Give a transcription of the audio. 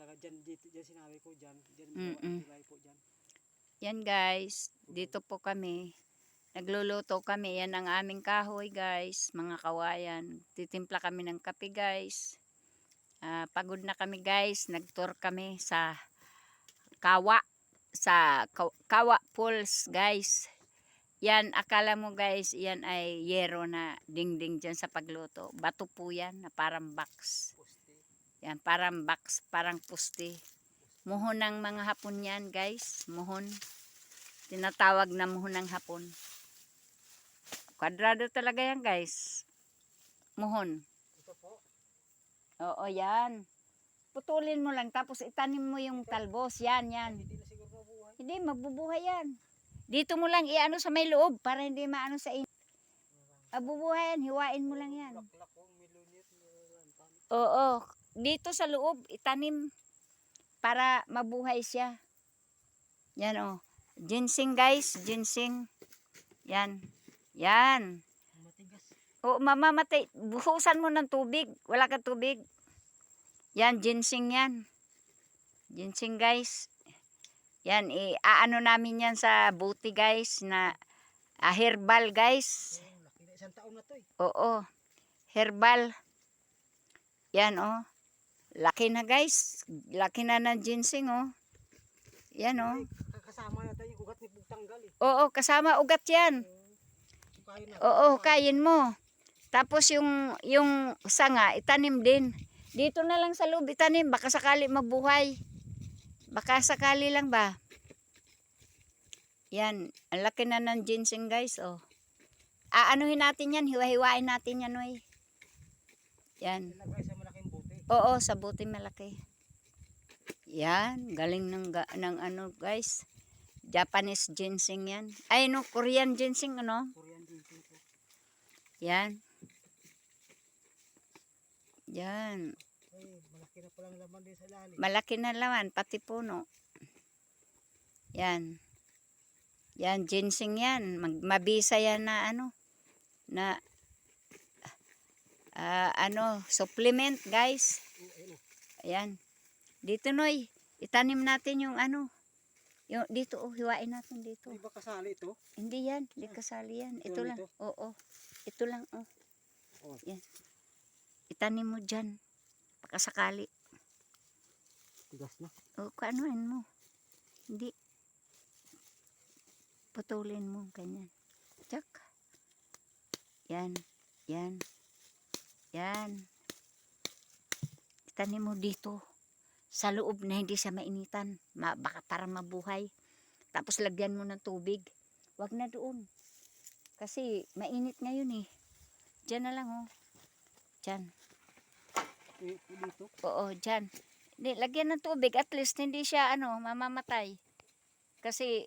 Saka dyan sinabi ko dyan po dyan. Yan guys, dito po kami. Nagluluto kami. Yan ang aming kahoy guys, mga kawayan. Titimpla kami ng kape guys. Pagod na kami guys. Nag-tour kami sa Kawa. Kawa Falls guys. Yan, akala mo guys, yan ay yero na dingding dyan sa pagluto. Bato po yan na parang box. Yan, parang box, parang puste. Muhon ng mga Hapon yan guys. Muhon. Tinatawag na muhon ng Hapon. Kwadrado talaga yan guys. Muhon. Ito po. Oo, yan. Putulin mo lang tapos itanim mo yung talbos. Yan, yan. Hindi na siguro mabuhay. Hindi, mabubuhay yan. Dito mo lang iano sa may loob para hindi maano sa inyo. Mabubuhay yan, hiwain mo lang yan. Oo, dito sa loob itanim para mabuhay siya. Yan oh. Ginseng guys, ginseng. Yan. Yan. Matigas. O mamamatay. Buhusan mo ng tubig. Wala ka tubig. Yan, ginseng yan. Ginseng guys. Yan, aano namin yan sa buti guys na herbal guys. Oh, laki na, 1 taon na to eh. Oo. Herbal. Yan oh. Laki na guys. Laki na ng ginseng oh. Yan oh. Kasama na tayo yung ugat ni Bugtanggal eh. Oo, kasama ugat yan. Oo, kain mo. Tapos yung sanga, itanim din. Dito na lang sa loob itanim. Baka sakali mabuhay. Baka sakali lang ba. Yan. Ang laki na ng ginseng guys. Oh. Aanuhin natin yan. Hiwa-hiwain natin yan. Oy. Yan. Ilagay sa malaking bote. Oo, sa bote malaki. Yan. Galing ng ano guys. Japanese ginseng yan. Ay no, Korean ginseng ano. Korean ginseng po. Yan. Yan. Ay, malaki na palang laman din sa ilalim. Malaki na laman, pati puno. Yan. Yan, ginseng yan. Mabisa yan na ano. Na, supplement guys. Ayan. Dito Noy, itanim natin yung ano. Yung, dito, hiwain natin dito. Hindi ba kasali ito? Hindi yan, hindi kasali yan. Ito lang, oo. Ito lang, oh. Yan. Itanim mo dyan. Pakasakali. Tigas na. O, kaanuin mo. Hindi. Putulin mo, ganyan. Tsak. Yan. Yan. Yan. Itanim mo dito. Sa loob na hindi siya mainitan. Baka para mabuhay. Tapos lagyan mo ng tubig. Wag na doon. Kasi mainit ngayon eh. Diyan na lang oh. Diyan. Dito? Oo, dyan. Lagyan ng tubig, at least hindi siya mamamatay. Kasi